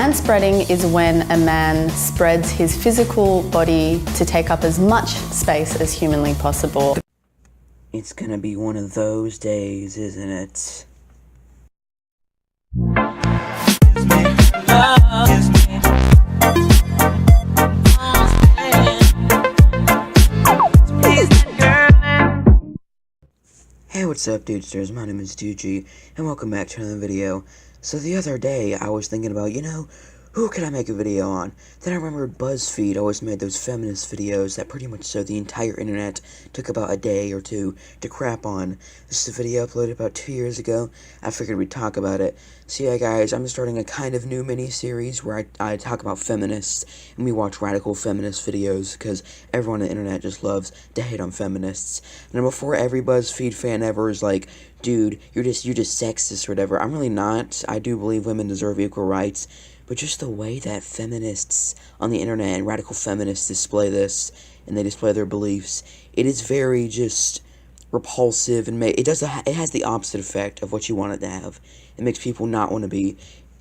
Manspreading is when a man spreads his physical body to take up as much space as humanly possible. It's gonna be one of those days, isn't it? Hey, what's up, dudesters? My name is DooGee, and welcome back to another video. So the other day, I was thinking about, who could I make a video on? Then I remembered BuzzFeed always made those feminist videos that pretty much so the entire internet took about a day or two to crap on. This is a video uploaded about 2 years ago. I figured we'd talk about it. So yeah, guys, I'm starting a kind of new mini-series where I talk about feminists, and we watch radical feminist videos, because everyone on the internet just loves to hate on feminists. And before every BuzzFeed fan ever is like, dude, you're just sexist or whatever, I'm really not. I do believe women deserve equal rights. But just the way that feminists on the internet and radical feminists display this, and they display their beliefs, it is very just repulsive, and it has the opposite effect of what you want it to have. It makes people not want to be,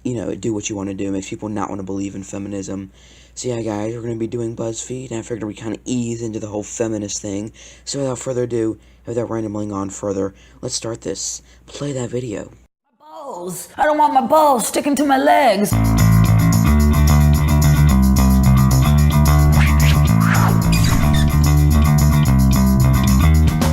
do what you want to do. It makes people not want to believe in feminism. So yeah, guys, we're going to be doing BuzzFeed, and I figured we kind of ease into the whole feminist thing. So without further ado, without rambling on further, let's start this. Play that video. My balls! I don't want my balls sticking to my legs!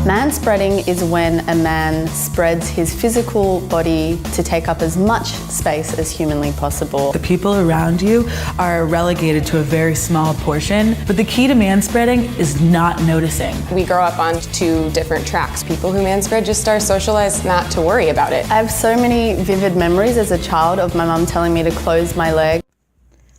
Manspreading is when a man spreads his physical body to take up as much space as humanly possible. The people around you are relegated to a very small portion, but the key to manspreading is not noticing. We grow up on two different tracks. People who manspread just are socialized not to worry about it. I have so many vivid memories as a child of my mum telling me to close my leg.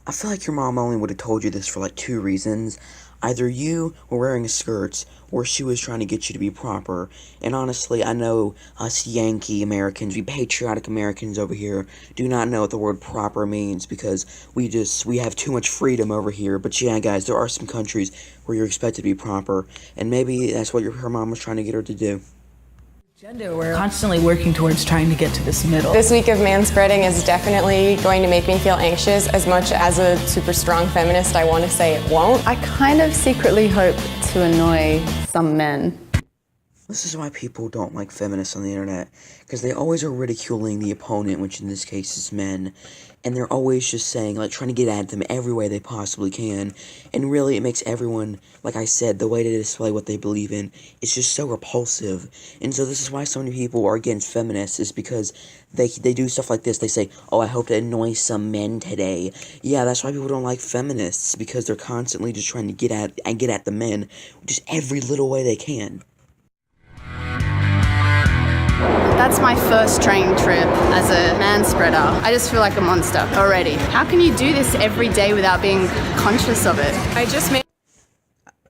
I feel like your mom only would have told you this for like two reasons. Either you were wearing a skirt, or she was trying to get you to be proper. And honestly, I know us Yankee Americans, we patriotic Americans over here, do not know what the word proper means, because we have too much freedom over here. But yeah, guys, there are some countries where you're expected to be proper, and maybe that's what her mom was trying to get her to do. We're constantly working towards trying to get to this middle. This week of manspreading is definitely going to make me feel anxious. As much as a super strong feminist, I want to say it won't. I kind of secretly hope to annoy some men. This is why people don't like feminists on the internet, because they always are ridiculing the opponent, which in this case is men, and they're always just saying, trying to get at them every way they possibly can, and really it makes everyone, like I said, the way to display what they believe in is just so repulsive. And so this is why so many people are against feminists, is because they do stuff like this. They say, oh, I hope to annoy some men today. Yeah, that's why people don't like feminists, because they're constantly just trying to get at the men, just every little way they can. That's my first train trip as a manspreader. I just feel like a monster already. How can you do this every day without being conscious of it?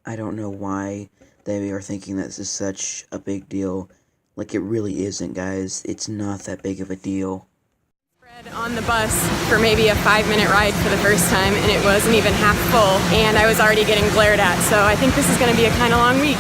I don't know why they are thinking that this is such a big deal. Like, it really isn't, guys. It's not that big of a deal. On the bus for maybe a 5-minute ride for the first time, and it wasn't even half full, and I was already getting glared at, so I think this is going to be a kind of long week.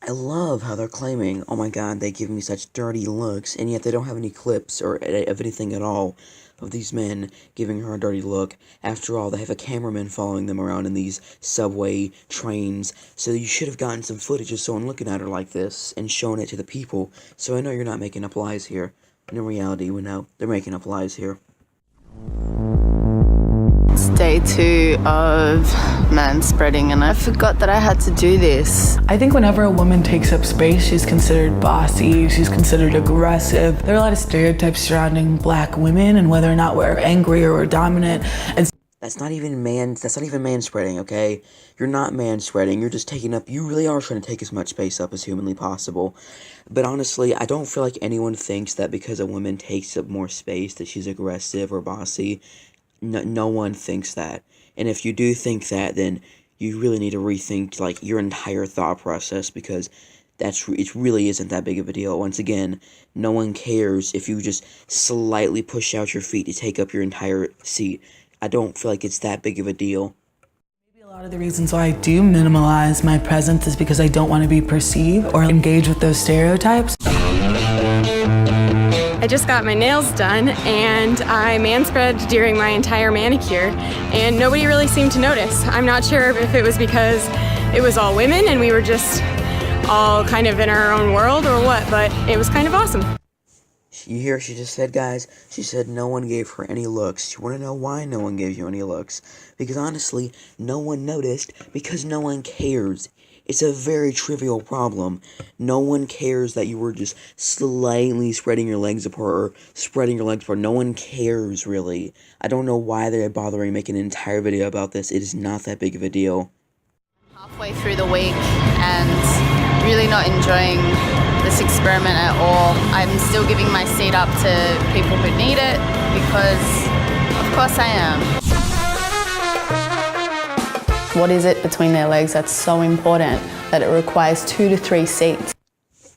I love how they're claiming, oh my god, they give me such dirty looks, and yet they don't have any clips or of anything at all of these men giving her a dirty look. After all, they have a cameraman following them around in these subway trains, so you should have gotten some footage of someone looking at her like this and showing it to the people. So I know you're not making up lies here. In reality, we know they're making up lies here. It's day 2 of manspreading, and I forgot that I had to do this. I think whenever a woman takes up space, she's considered bossy, she's considered aggressive. There are a lot of stereotypes surrounding black women and whether or not we're angry or we're dominant. And That's not even manspreading, okay? You're not manspreading, you're just you really are trying to take as much space up as humanly possible. But honestly, I don't feel like anyone thinks that because a woman takes up more space that she's aggressive or bossy. No one thinks that. And if you do think that, then you really need to rethink, your entire thought process, because it really isn't that big of a deal. Once again, no one cares if you just slightly push out your feet to take up your entire seat. I don't feel like it's that big of a deal. maybe a lot of the reasons why I do minimalize my presence is because I don't want to be perceived or engage with those stereotypes. I just got my nails done and I manspread during my entire manicure and nobody really seemed to notice. I'm not sure if it was because it was all women and we were just all kind of in our own world or what, but it was kind of awesome. You hear what she just said, guys? She said no one gave her any looks. You want to know why no one gave you any looks? Because honestly, no one noticed because no one cares. It's a very trivial problem. No one cares that you were just slightly spreading your legs apart or spreading your legs apart. No one cares, really. I don't know why they're bothering making an entire video about this. It is not that big of a deal. Halfway through the week and really not enjoying this experiment at all. I'm still giving my seat up to people who need it because of course I am. What is it between their legs that's so important that it requires 2 to 3 seats?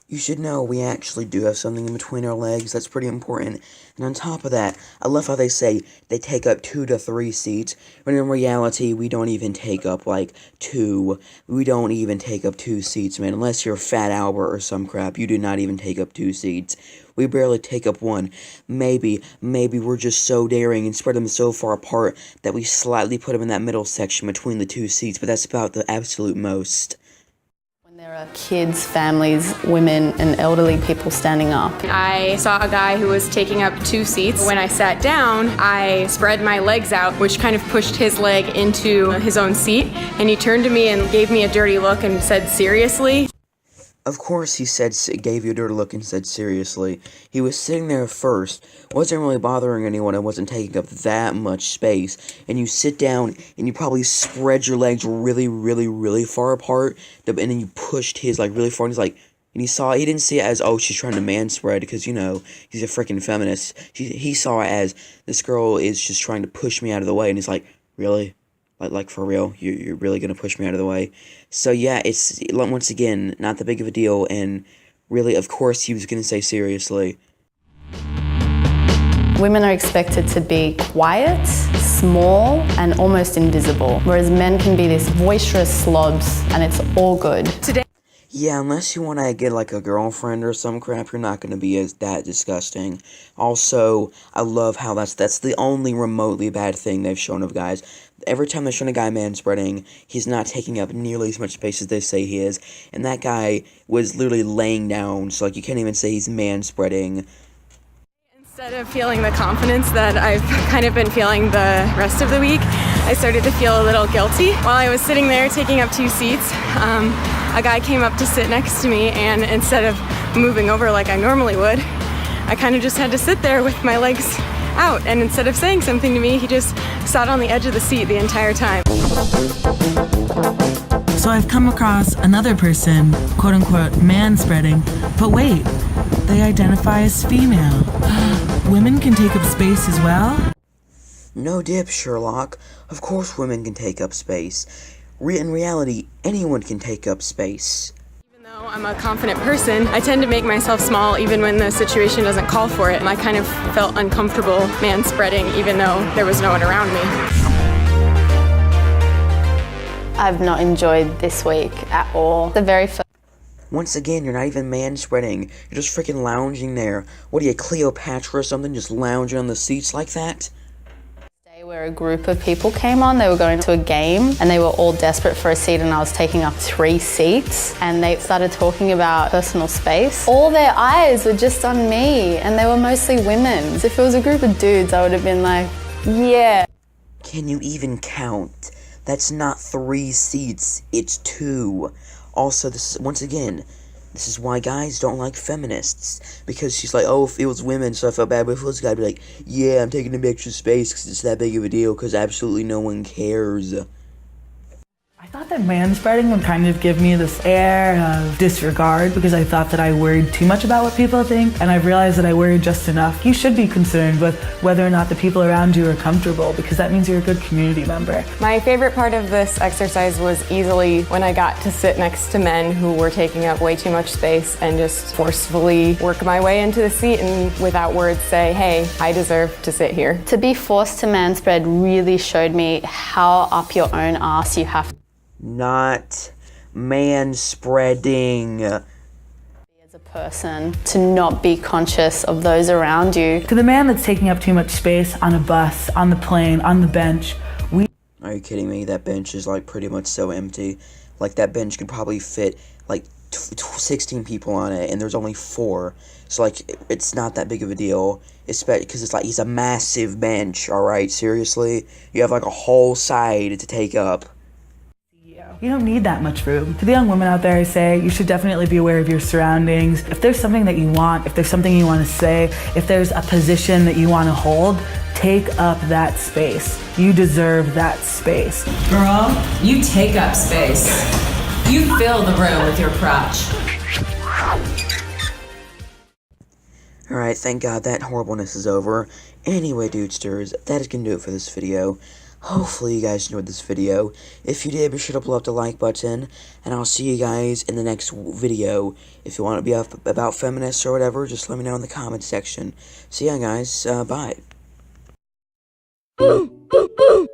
You should know we actually do have something in between our legs that's pretty important. And on top of that, I love how they say they take up 2 to 3 seats, when in reality, we don't even take up, like, 2. We don't even take up 2 seats, man. Unless you're Fat Albert or some crap, you do not even take up 2 seats. We barely take up 1. Maybe we're just so daring and spread them so far apart that we slightly put them in that middle section between the 2 seats, but that's about the absolute most. There are kids, families, women, and elderly people standing up. I saw a guy who was taking up 2 seats. When I sat down, I spread my legs out, which kind of pushed his leg into his own seat, and he turned to me and gave me a dirty look and said, "Seriously?" Of course he gave you a dirty look and said seriously. He was sitting there first, wasn't really bothering anyone and wasn't taking up that much space. And you sit down and you probably spread your legs really far apart. And then you pushed his like really far and he's like, and he didn't see it as, oh, she's trying to manspread because, you know, he's a freaking feminist. He saw it as, this girl is just trying to push me out of the way. And he's like, really? Like for real? You're really gonna push me out of the way? So yeah, it's, once again, not that big of a deal, and really, of course, he was gonna say seriously. Women are expected to be quiet, small, and almost invisible, whereas men can be these boisterous slobs, and it's all good. Yeah, unless you want to get, like, a girlfriend or some crap, you're not going to be that disgusting. Also, I love how that's the only remotely bad thing they've shown of guys. Every time they've shown a guy manspreading, he's not taking up nearly as much space as they say he is. And that guy was literally laying down, so, like, you can't even say he's manspreading. Instead of feeling the confidence that I've kind of been feeling the rest of the week, I started to feel a little guilty. While I was sitting there taking up 2 seats, a guy came up to sit next to me, and instead of moving over like I normally would, I kind of just had to sit there with my legs out, and instead of saying something to me, he just sat on the edge of the seat the entire time. So I've come across another person, quote unquote, manspreading, but wait, they identify as female. Women can take up space as well? No dip, Sherlock. Of course women can take up space. In reality, anyone can take up space. Even though I'm a confident person, I tend to make myself small even when the situation doesn't call for it. I kind of felt uncomfortable manspreading even though there was no one around me. I've not enjoyed this week at all. The very first. Once again, you're not even manspreading. You're just freaking lounging there. What are you, Cleopatra or something, just lounging on the seats like that? Where a group of people came on, they were going to a game and they were all desperate for a seat, and I was taking up 3 seats, and they started talking about personal space. All their eyes were just on me, and they were mostly women. So if it was a group of dudes, I would have been like, yeah. Can you even count? That's not 3 seats, it's 2. Also, once again, this is why guys don't like feminists. Because she's like, oh, if it was women, so I felt bad. But if it was a guy, I'd be like, yeah, I'm taking up extra space because it's that big of a deal. Because absolutely no one cares. I thought that manspreading would kind of give me this air of disregard because I thought that I worried too much about what people think, and I've realized that I worry just enough. You should be concerned with whether or not the people around you are comfortable, because that means you're a good community member. My favorite part of this exercise was easily when I got to sit next to men who were taking up way too much space and just forcefully work my way into the seat and without words say, hey, I deserve to sit here. To be forced to manspread really showed me how up your own ass you have to Not manspreading. be as a person to not be conscious of those around you. To the man that's taking up too much space on a bus, on the plane, on the bench, Are you kidding me? That bench is like pretty much so empty. Like that bench could probably fit like 16 people on it, and there's only 4. So like it's not that big of a deal, especially because it's like he's a massive bench. All right, seriously, you have like a whole side to take up. You don't need that much room. To the young women out there, I say you should definitely be aware of your surroundings. If there's something that you want, if there's something you want to say, if there's a position that you want to hold, take up that space. You deserve that space. Girl, you take up space. You fill the room with your crotch. Alright, thank God that horribleness is over. Anyway, dudesters, that is going to do it for this video. Hopefully you guys enjoyed this video. If you did, be sure to blow up the like button, and I'll see you guys in the next video. If you want to be up about feminists or whatever, just let me know in the comments section. So yeah, guys, bye. Boop, boop, boop.